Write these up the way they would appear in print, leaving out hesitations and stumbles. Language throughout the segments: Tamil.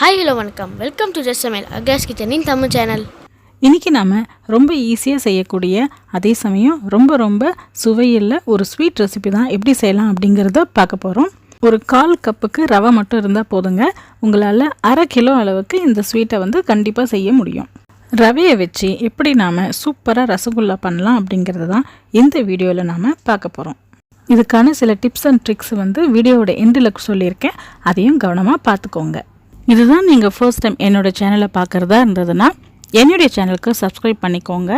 ஹாய் ஹலோ வணக்கம், வெல்கம் டு சமையல் அகாஸ் கிச்சனின் தமிழ் சேனல். இன்றைக்கி நாம் ரொம்ப ஈஸியாக செய்யக்கூடிய அதே சமயம் ரொம்ப சுவையில் ஒரு ஸ்வீட் ரெசிபி தான் எப்படி செய்யலாம் அப்படிங்கிறத பார்க்க போகிறோம். ஒரு 1/4 கப்புக்கு ரவை மட்டும் இருந்தால் போதுங்க. உங்களால் 1/2 கிலோ அளவுக்கு இந்த ஸ்வீட்டை கண்டிப்பாக செய்ய முடியும். ரவையை வச்சு எப்படி நாம் சூப்பராக ரசகுல்லா பண்ணலாம் அப்படிங்கிறது தான் இந்த வீடியோவில் நாம் பார்க்க போகிறோம். இதுக்கான சில டிப்ஸ் அண்ட் ட்ரிக்ஸ் வீடியோவோட எண்டில் சொல்லியிருக்கேன், அதையும் கவனமாக பார்த்துக்கோங்க. இதுதான் நீங்கள் ஃபர்ஸ்ட் டைம் என்னோடய சேனலை பார்க்குறதா இருந்ததுன்னா என்னுடைய சேனலுக்கு சப்ஸ்கிரைப் பண்ணிக்கோங்க.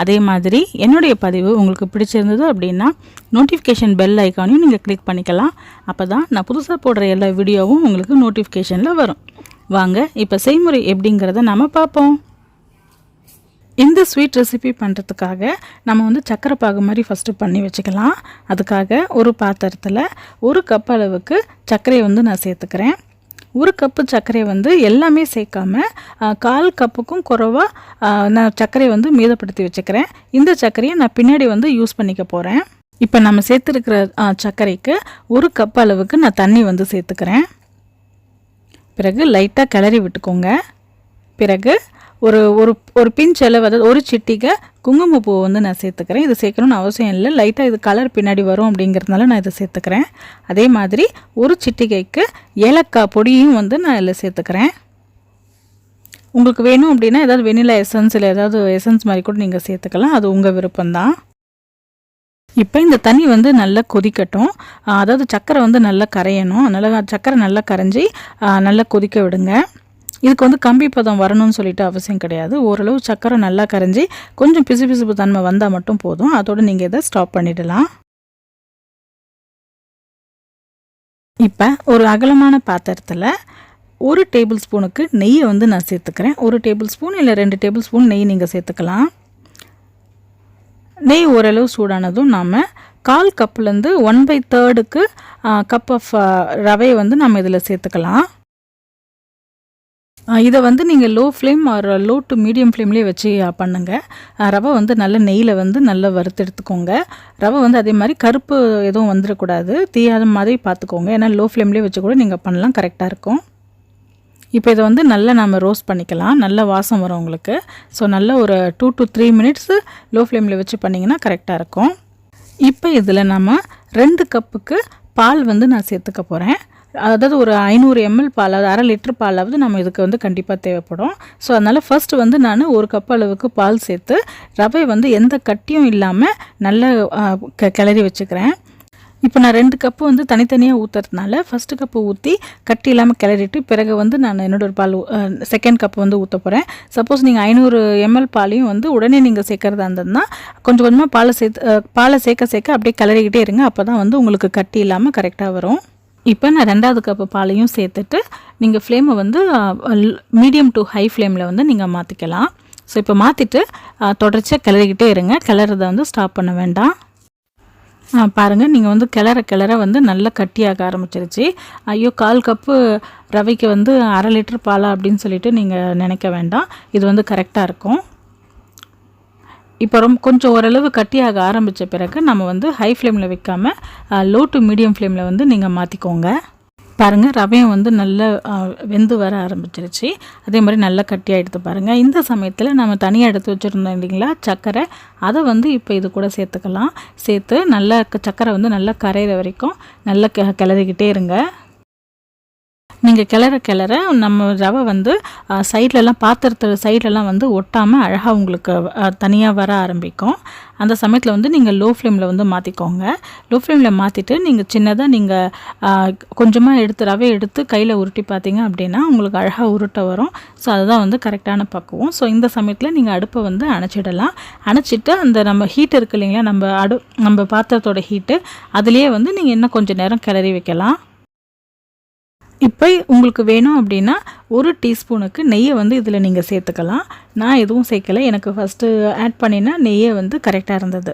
அதே மாதிரி என்னுடைய பதிவு உங்களுக்கு பிடிச்சிருந்தது அப்படின்னா நோட்டிஃபிகேஷன் பெல் ஐக்கானையும் நீங்கள் கிளிக் பண்ணிக்கலாம். அப்போ தான் நான் புதுசாக போடுற எல்லா வீடியோவும் உங்களுக்கு நோட்டிஃபிகேஷனில் வரும். வாங்க இப்போ செய்முறை எப்படிங்கிறத நம்ம பார்ப்போம். இந்த ஸ்வீட் ரெசிபி பண்ணுறதுக்காக நம்ம சக்கரை பாகு மாதிரி ஃபஸ்ட்டு பண்ணி வச்சுக்கலாம். அதுக்காக ஒரு பாத்திரத்தில் 1 கப் அளவுக்கு சர்க்கரையை நான் சேர்த்துக்கிறேன். 1 கப்பு சர்க்கரையை எல்லாமே சேர்க்காம 1/4 கப்புக்கும் குறைவாக நான் சர்க்கரையை மீதப்படுத்தி வச்சுக்கிறேன். இந்த சர்க்கரையை நான் பின்னாடி யூஸ் பண்ணிக்க போகிறேன். இப்போ நம்ம சேர்த்துருக்கிற சர்க்கரைக்கு 1 கப் அளவுக்கு நான் தண்ணி சேர்த்துக்கிறேன். பிறகு லைட்டாக கிளறி விட்டுக்கோங்க. பிறகு ஒரு ஒரு ஒரு பிஞ்ச் அளவு, அதாவது ஒரு சிட்டிகை குங்குமப்பூ நான் சேர்த்துக்கிறேன். இது சேர்க்கணும்னு அவசியம் இல்லை, லைட்டாக இது கலர் பின்னாடி வரும் அப்படிங்கிறதுனால நான் இதை சேர்த்துக்கிறேன். அதே மாதிரி ஒரு சிட்டிகைக்கு ஏலக்காய் பொடியும் நான் இதில் சேர்த்துக்கிறேன். உங்களுக்கு வேணும் அப்படின்னா ஏதாவது வெனிலா எசன்ஸ் இல்லை ஏதாவது எசன்ஸ் மாதிரி கூட நீங்கள் சேர்த்துக்கலாம், அது உங்கள் விருப்பம்தான். இப்போ இந்த தண்ணி நல்லா கொதிக்கட்டும். அதாவது சக்கரை நல்லா கரையணும். அதனால் சக்கரை நல்லா கரைஞ்சி நல்லா கொதிக்க விடுங்க. இதுக்கு கம்பி பதம் வரணும்னு சொல்லிட்டு அவசியம் கிடையாது. ஓரளவு சக்கரை நல்லா கரைஞ்சி கொஞ்சம் பிசுபிசுப்பு தன்மை வந்தால் மட்டும் போதும். அதோடு நீங்கள் இதை ஸ்டாப் பண்ணிடலாம். இப்போ ஒரு அகலமான பாத்திரத்தில் 1 டேபிள் ஸ்பூனுக்கு நெய்யை நான் சேர்த்துக்கிறேன். 1 டேபிள் ஸ்பூன் இல்லை 2 டேபிள் ஸ்பூன் நெய் நீங்கள் சேர்த்துக்கலாம். நெய் ஓரளவு சூடானதும் நாம் 1/4 கப்லேருந்து 1/3 கப் ஆஃப் ரவையை நம்ம இதில் சேர்த்துக்கலாம். இதை நீங்கள் low flame or low to medium ஃப்ளேம்லேயே வச்சு பண்ணுங்கள். ரவை நல்ல நெய்யில் நல்லா வறுத்து எடுத்துக்கோங்க. ரவை அதே மாதிரி கருப்பு எதுவும் வந்துடக்கூடாது, தீயாத மாதிரி பார்த்துக்கோங்க. ஏன்னா லோ ஃப்ளேம்லேயே வச்சு கூட நீங்கள் பண்ணலாம், கரெக்டாக இருக்கும். இப்போ இதை நல்லா நம்ம ரோஸ்ட் பண்ணிக்கலாம். நல்ல வாசம் வரும் உங்களுக்கு. ஸோ நல்லா ஒரு 2 to 3 மினிட்ஸு லோ ஃப்ளேமில் வச்சு பண்ணிங்கன்னா கரெக்டாக இருக்கும். இப்போ இதில் நம்ம 2 கப்புக்கு பால் நான் சேர்த்துக்க போகிறேன். அதாவது ஒரு 500 ml பால், அதாவது 1/2 லிட்டர் பாலாவது நம்ம இதுக்கு கண்டிப்பாக தேவைப்படும். ஸோ அதனால் ஃபர்ஸ்ட் நான் 1 கப் அளவுக்கு பால் சேர்த்து ரவை எந்த கட்டியும் இல்லாமல் நல்லா கிளறி வச்சுக்கிறேன். இப்போ நான் 2 கப்பு தனித்தனியாக ஊற்றுறதுனால ஃபஸ்ட்டு கப்பு ஊற்றி கட்டி இல்லாமல் கிளறிட்டு பிறகு நான் என்னோடய பால் செகண்ட் கப்பு ஊற்ற போகிறேன். சப்போஸ் நீங்கள் 500 ml பாலையும் உடனே நீங்கள் சேர்க்குறதா இருந்ததுன்னா கொஞ்சம் கொஞ்சமாக பாலை சேர்க்க அப்படியே கிளறிக்கிட்டே இருங்க. அப்போ தான் உங்களுக்கு கட்டி இல்லாமல் கரெக்டாக வரும். இப்போ நான் 2வது கப்பு பாலையும் சேர்த்துட்டு நீங்கள் ஃப்ளேமை மீடியம் டு ஹை ஃப்ளேமில் நீங்கள் மாற்றிக்கலாம். ஸோ இப்போ மாற்றிட்டு தொடர்ச்சியாக கிளறிக்கிட்டே இருங்க. கிளறதை ஸ்டாப் பண்ண வேண்டாம். பாருங்கள், நீங்கள் கிளற நல்லா கட்டியாக ஆரம்பிச்சிருச்சு. ஐயோ 1/4 கப்பு ரவைக்கு 1/2 லிட்டர் பாலா அப்படின்னு சொல்லிட்டு நீங்கள் நினைக்க வேண்டாம். இது கரெக்டாக இருக்கும். இப்போ கொஞ்சம் ஓரளவு கட்டியாக ஆரம்பித்த பிறகு நம்ம ஹை ஃப்ளேமில் வைக்காமல் லோ டு மீடியம் ஃப்ளேமில் நீங்கள் மாற்றிக்கோங்க. பாருங்கள், ரவையும் நல்லா வெந்து வர ஆரம்பிச்சிருச்சு. அதே மாதிரி நல்லா கட்டியாக எடுத்து பாருங்கள். இந்த சமயத்தில் நம்ம தனியாக எடுத்து வச்சுருந்தோம் இல்லைங்களா சக்கரை, அதை இப்போ இது கூட சேர்த்துக்கலாம். சேர்த்து நல்லா சக்கரை நல்லா கரையிற வரைக்கும் நல்லா கிளறிக்கிட்டே இருங்க. நீங்கள் கிளற நம்ம ரவை சைட்லலாம் பாத்திரத்தில் சைட்லலாம் ஒட்டாமல் அழகாக உங்களுக்கு தனியாக வர ஆரம்பிக்கும். அந்த சமயத்தில் நீங்கள் லோ ஃப்ளேமில் மாற்றிக்கோங்க. லோ ஃப்ளேமில் மாற்றிட்டு நீங்கள் சின்னதாக நீங்கள் கொஞ்சமாக ரவை எடுத்து கையில் உருட்டி பார்த்தீங்க அப்படின்னா உங்களுக்கு அழகாக உருட்ட வரும். ஸோ அதுதான் கரெக்டான பக்குவம். ஸோ இந்த சமயத்தில் நீங்கள் அடுப்பை அணைச்சிடலாம். அணைச்சிட்டு அந்த நம்ம ஹீட் இருக்குது இல்லைங்களா, நம்ம பாத்திரத்தோட ஹீட்டு, அதுலேயே நீங்கள் இன்னும் கொஞ்சம் நேரம் கிளறி வைக்கலாம். இப்போ உங்களுக்கு வேணும் அப்படின்னா 1 டீஸ்பூனுக்கு நெய்யை இதில் நீங்கள் சேர்த்துக்கலாம். நான் எதுவும் சேர்க்கலை, எனக்கு ஃபஸ்ட்டு ஆட் பண்ணினா நெய்யை கரெக்டாக இருந்தது.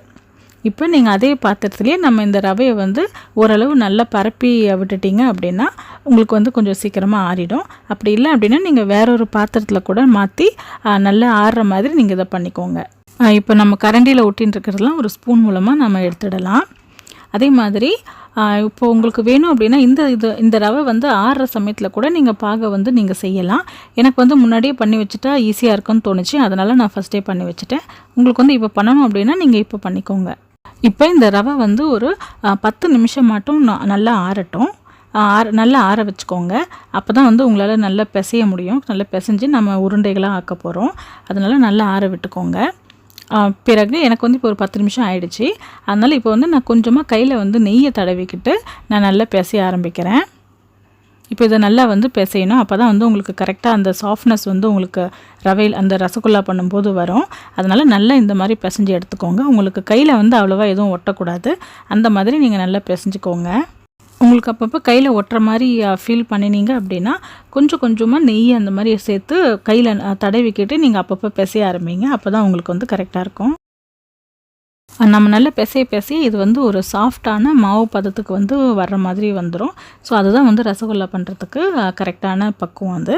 இப்போ நீங்கள் அதே பாத்திரத்துலேயே நம்ம இந்த ரவையை ஓரளவு நல்லா பரப்பி விட்டுட்டிங்க அப்படின்னா உங்களுக்கு கொஞ்சம் சீக்கிரமாக ஆறிடும். அப்படி இல்லை அப்படின்னா நீங்கள் வேறொரு பாத்திரத்தில் கூட மாற்றி நல்லா ஆறுற மாதிரி நீங்கள் இதை பண்ணிக்கோங்க. இப்போ நம்ம கரண்டியில் ஒட்டின்னு இருக்கிறதுலாம் ஒரு ஸ்பூன் மூலமாக நம்ம எடுத்துடலாம். அதே மாதிரி இப்போ உங்களுக்கு வேணும் அப்படின்னா இந்த ரவை வந்து ஆறுற சமயத்தில் கூட நீங்கள் பாகை வந்து நீங்கள் செய்யலாம். எனக்கு வந்து முன்னாடியே பண்ணி வச்சுட்டா ஈஸியாக இருக்குன்னு தோணுச்சு, அதனால் நான் ஃபஸ்ட்டே பண்ணி வச்சுட்டேன். உங்களுக்கு வந்து இப்போ பண்ணணும் அப்படின்னா நீங்கள் இப்போ பண்ணிக்கோங்க. இப்போ இந்த ரவை வந்து ஒரு 10 நிமிஷம் மட்டும் நல்லா ஆறட்டும். நல்லா ஆற வச்சுக்கோங்க. அப்போ தான் வந்து உங்களால் நல்லா பிசைய முடியும். நல்லா பிசைஞ்சு நம்ம உருண்டைகளாக ஆக்க போகிறோம். அதனால் நல்லா ஆற விட்டுக்கோங்க. பிறகு எனக்கு வந்து இப்போ ஒரு 10 நிமிஷம் ஆயிடுச்சு. அதனால் இப்போ வந்து நான் கொஞ்சமாக கையில் வந்து நெய்யை தடவிக்கிட்டு நான் நல்லா பிசைய ஆரம்பிக்கிறேன். இப்போ இதை நல்லா வந்து பிசையணும். அப்போ தான் வந்து உங்களுக்கு கரெக்டாக அந்த சாஃப்ட்னஸ் வந்து உங்களுக்கு ரவையில் அந்த ரசகுல்லா பண்ணும்போது வரும். அதனால் நல்லா இந்த மாதிரி பிசைஞ்சு எடுத்துக்கோங்க. உங்களுக்கு கையில் வந்து அவ்வளோவா எதுவும் ஒட்டக்கூடாது. அந்த மாதிரி நீங்கள் நல்லா பிசைஞ்சுக்கோங்க. உங்களுக்கு அப்பப்போ கையில் ஒட்டுற மாதிரி ஃபீல் பண்ணினீங்க அப்படின்னா கொஞ்சம் கொஞ்சமாக நெய் அந்த மாதிரி சேர்த்து கையில் தடவிக்கிட்டு நீங்கள் அப்பப்போ பிசைய ஆரம்பிங்க. அப்போ தான் உங்களுக்கு வந்து கரெக்டாக இருக்கும். நம்ம நல்லா பிசைய இது வந்து ஒரு சாஃப்டான மாவு பதத்துக்கு வந்து வர்ற மாதிரி வந்துடும். ஸோ அதுதான் வந்து ரசகுல்லா பண்ணுறதுக்கு கரெக்டான பக்குவம் அது.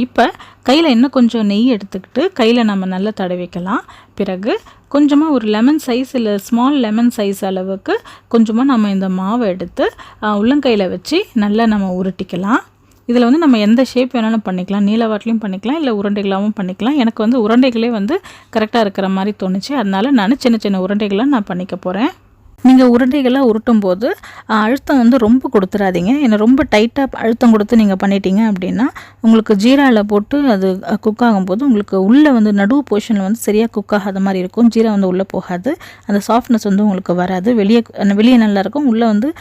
இப்போ கையில் இன்னும் கொஞ்சம் நெய் எடுத்துக்கிட்டு கையில் நம்ம நல்லா தடவிக்கலாம். பிறகு கொஞ்சமாக ஒரு லெமன் சைஸ் இல்லை ஸ்மால் லெமன் சைஸ் அளவுக்கு கொஞ்சமாக நம்ம இந்த மாவை எடுத்து உள்ளங்கையில் வச்சு நல்லா நம்ம உருட்டிக்கலாம். இதில் வந்து நம்ம எந்த ஷேப் வேணாலும் பண்ணிக்கலாம். நீளவாட்டிலையும் பண்ணிக்கலாம், இல்லை உருண்டைகளாகவும் பண்ணிக்கலாம். எனக்கு வந்து உருண்டைகளே வந்து கரெக்டாக இருக்கிற மாதிரி தோணுச்சு. அதனால் நான் சின்ன சின்ன உருண்டைகளாக நான் பண்ணிக்க போகிறேன். நீங்கள் உருண்டைகளாக உருட்டும் போது அழுத்தம் வந்து ரொம்ப கொடுத்துடாதீங்க. ஏன்னா ரொம்ப டைட்டாக அழுத்தம் கொடுத்து நீங்கள் பண்ணிட்டீங்க அப்படின்னா உங்களுக்கு ஜீராவில் போட்டு அது குக் ஆகும்போது உங்களுக்கு உள்ளே வந்து நடுவு போர்ஷனில் வந்து சரியாக குக் ஆகாத மாதிரி இருக்கும். ஜீரா வந்து உள்ளே போகாது. அந்த சாஃப்ட்னஸ் வந்து உங்களுக்கு வராது. வெளியே நல்லாயிருக்கும், உள்ளே வந்து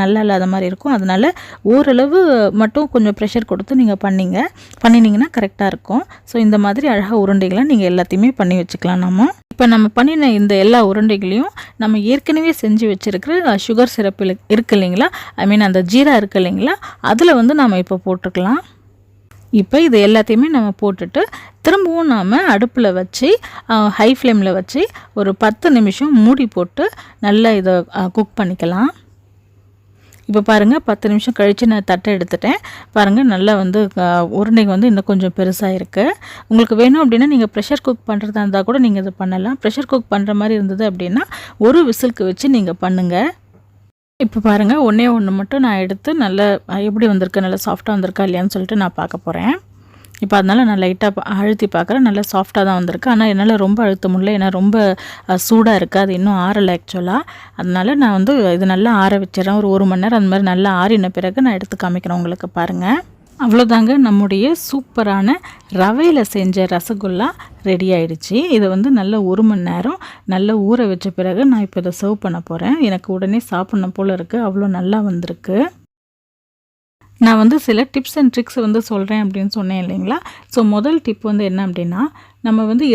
நல்லா இல்லாத மாதிரி இருக்கும். அதனால் ஓரளவு மட்டும் கொஞ்சம் ப்ரெஷர் கொடுத்து நீங்கள் பண்ணினீங்கன்னா கரெக்டாக இருக்கும். ஸோ இந்த மாதிரி அழகாக உருண்டைகளை நீங்கள் எல்லாத்தையுமே பண்ணி வச்சுக்கலாம். இப்போ நம்ம பண்ணின இந்த எல்லா உருண்டைகளையும் நம்ம ஏற்கனவே செஞ்சு வச்சுருக்கிற சுகர் சிரப் இருக்குது இல்லைங்களா, அந்த ஜீரா இருக்குது இல்லைங்களா, அதில் வந்து நம்ம இப்போ போட்டுக்கலாம். இப்போ இது எல்லாத்தையுமே நம்ம போட்டுட்டு திரும்பவும் நாம் அடுப்பில் வச்சு ஹை ஃப்ளேமில் வச்சு ஒரு 10 நிமிஷம் மூடி போட்டு நல்லா இதை குக் பண்ணிக்கலாம். இப்போ பாருங்கள் 10 நிமிஷம் கழித்து நான் தட்டை எடுத்துட்டேன். பாருங்கள் நல்லா வந்து உருண்டைங்க வந்து இன்னும் கொஞ்சம் பெருசாக இருக்குது. உங்களுக்கு வேணும் அப்படின்னா நீங்கள் ப்ரெஷர் குக் பண்ணுறதா இருந்தால் கூட நீங்கள் இது பண்ணலாம். ப்ரெஷர் குக் பண்ணுற மாதிரி இருந்தது அப்படின்னா ஒரு விசிலுக்கு வச்சு நீங்கள் பண்ணுங்கள். இப்போ பாருங்கள் ஒன்றே ஒன்று மட்டும் நான் எடுத்து நல்லா எப்படி வந்திருக்கு, நல்லா சாஃப்டாக வந்திருக்கா இல்லையான்னு சொல்லிட்டு நான் பார்க்க போகிறேன். இப்போ அதனால் நான் லைட்டாக அழுத்தி பார்க்குறேன். நல்லா சாஃப்டாக தான் வந்திருக்கு. ஆனால் என்னால் ரொம்ப அழுத்த முடியல, ஏன்னா ரொம்ப சூடாக இருக்குது. அது இன்னும் ஆறலை ஆக்சுவலாக. அதனால் நான் வந்து இது நல்லா ஆற வச்சிடறேன். ஒரு மணி நேரம் அந்த மாதிரி நல்லா ஆறின பிறகு நான் எடுத்து காமிக்கிறேன் உங்களுக்கு. பாருங்கள், அவ்வளோதாங்க, நம்முடைய சூப்பரான ரவையில் செஞ்ச ரசகுல்லா ரெடி ஆயிடுச்சு. இதை வந்து நல்லா 1 மணி நேரம் நல்லா ஊற வச்ச பிறகு நான் இப்போ இதை சர்வ் பண்ண போகிறேன். எனக்கு உடனே சாப்பிட்ணும் போல் இருக்குது, அவ்வளோ நல்லா வந்திருக்கு. நான் வந்து சில டிப்ஸ் அண்ட் ட்ரிக்ஸ் வந்து சொல்கிறேன் அப்படின்னு சொன்னேன் இல்லைங்களா. ஸோ முதல் டிப் வந்து என்ன அப்படின்னா, நம்ம வந்து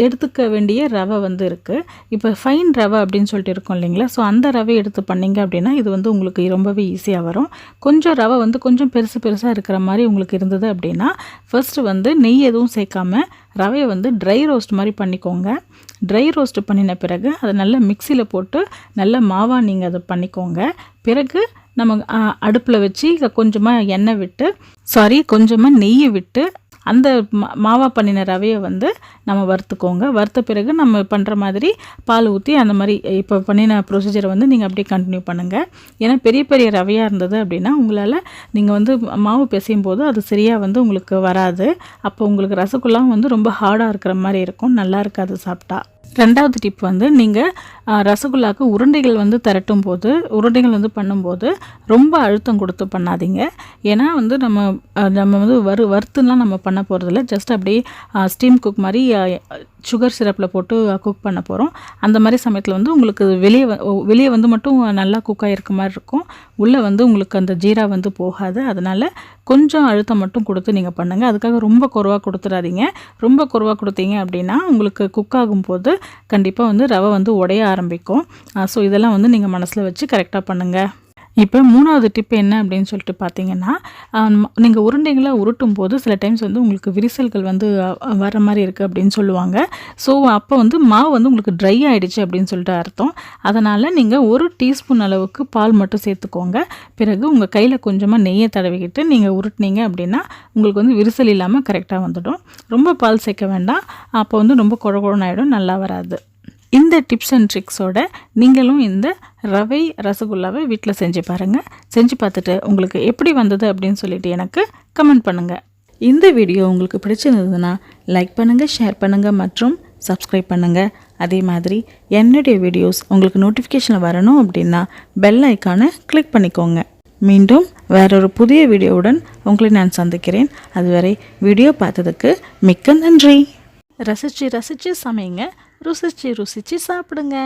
எடுத்துக்க வேண்டிய ரவை வந்து இருக்குது. இப்போ ஃபைன் ரவை அப்படின்னு சொல்லிட்டு இருக்கோம் இல்லைங்களா. ஸோ அந்த ரவை எடுத்து பண்ணிங்க அப்படின்னா இது வந்து உங்களுக்கு ரொம்பவே ஈஸியாக வரும். கொஞ்சம் ரவை வந்து கொஞ்சம் பெருசாக இருக்கிற மாதிரி உங்களுக்கு இருந்தது அப்படின்னா ஃபர்ஸ்ட்டு வந்து நெய் எதுவும் சேர்க்காம ரவையை வந்து ட்ரை ரோஸ்ட் மாதிரி பண்ணிக்கோங்க. ட்ரை ரோஸ்ட் பண்ணின பிறகு அதை நல்லா மிக்சியில் போட்டு நல்ல மாவாக நீங்கள் அதை பண்ணிக்கோங்க. பிறகு நம்ம அடுப்பில் வச்சு கொஞ்சமாக நெய்யை விட்டு அந்த மாவா பண்ணின ரவையை வந்து நம்ம வறுத்துக்கோங்க. வறுத்த பிறகு நம்ம பண்ணுற மாதிரி பால் ஊற்றி அந்த மாதிரி இப்போ பண்ணின ப்ரொசீஜரை வந்து நீங்கள் அப்படியே கண்டினியூ பண்ணுங்கள். ஏன்னா பெரிய ரவையாக இருந்தது அப்படின்னா உங்களால் நீங்கள் வந்து மாவு பிசையும் போது அது சரியாக வந்து உங்களுக்கு வராது. அப்போ உங்களுக்கு ரசகுல்லாம் வந்து ரொம்ப ஹார்டாக இருக்கிற மாதிரி இருக்கும், நல்லா இருக்காது சாப்பிட்டா. ரெண்டாவது டிப் வந்து நீங்கள் ரசகுல்லாவுக்கு உருண்டைகள் வந்து உருண்டைகள் வந்து பண்ணும்போது ரொம்ப அழுத்தம் கொடுத்து பண்ணாதீங்க. ஏன்னா வந்து நம்ம வந்து வறுத்துலாம் நம்ம பண்ண போகிறதில்ல, ஜஸ்ட் அப்படியே ஸ்டீம் குக் மாதிரி சுகர் சிரப்பில் போட்டு குக் பண்ண போகிறோம். அந்த மாதிரி சமயத்தில் வந்து உங்களுக்கு வெளியே வந்து மட்டும் நல்லா குக் ஆகிருக்க மாதிரி இருக்கும், உள்ளே வந்து உங்களுக்கு அந்த ஜீரா வந்து போகாது. அதனால் கொஞ்சம் அழுத்தம் மட்டும் கொடுத்து நீங்கள் பண்ணுங்கள். அதுக்காக ரொம்ப குறைவாக கொடுத்துடாதீங்க. ரொம்ப குறைவாக கொடுத்தீங்க அப்படின்னா உங்களுக்கு குக் ஆகும்போது கண்டிப்பாக வந்து ரவை வந்து உடைய ஆரம்பிக்கும். ஸோ இதெல்லாம் வந்து நீங்கள் மனசில் வச்சு கரெக்டாக பண்ணுங்கள். இப்போ மூணாவது டிப் என்ன அப்படின்னு சொல்லிட்டு பார்த்தீங்கன்னா, நீங்கள் உருண்டைகளை உருட்டும் போது சில டைம்ஸ் வந்து உங்களுக்கு விரிசல்கள் வந்து வர மாதிரி இருக்குது அப்படின்னு சொல்லுவாங்க. ஸோ அப்போ வந்து மாவு வந்து உங்களுக்கு ட்ரை ஆகிடுச்சு அப்படின்னு சொல்லிட்டு அர்த்தம். அதனால் நீங்கள் 1 டீஸ்பூன் அளவுக்கு பால் மட்டும் சேர்த்துக்கோங்க. பிறகு உங்கள் கையில் கொஞ்சமாக நெய்யை தடவிக்கிட்டு நீங்கள் உருட்டினீங்க அப்படின்னா உங்களுக்கு வந்து விரிசல் இல்லாமல் கரெக்டாக வந்துடும். ரொம்ப பால் சேர்க்க வேண்டாம், அப்போ வந்து ரொம்ப குழகுழன்னு ஆகிடும், நல்லா வராது. இந்த டிப்ஸ் அண்ட் ட்ரிக்ஸோட நீங்களும் இந்த ரவை ரசகுல்லாவை வீட்டில் செஞ்சு பாருங்கள். செஞ்சு பார்த்துட்டு உங்களுக்கு எப்படி வந்தது அப்படின்னு சொல்லிட்டு எனக்கு கமெண்ட் பண்ணுங்கள். இந்த வீடியோ உங்களுக்கு பிடிச்சிருந்ததுன்னா லைக் பண்ணுங்கள், ஷேர் பண்ணுங்கள் மற்றும் சப்ஸ்கிரைப் பண்ணுங்கள். அதே மாதிரி என்னுடைய வீடியோஸ் உங்களுக்கு நோட்டிஃபிகேஷன் வரணும் அப்படின்னா பெல் ஐக்கானை கிளிக் பண்ணிக்கோங்க. மீண்டும் வேறொரு புதிய வீடியோவுடன் உங்களை நான் சந்திக்கிறேன். அதுவரை வீடியோ பார்த்ததுக்கு மிக்க நன்றி. ரசித்து ரசித்து சமைங்க, ருசித்து ருசித்து சாப்பிடுங்க.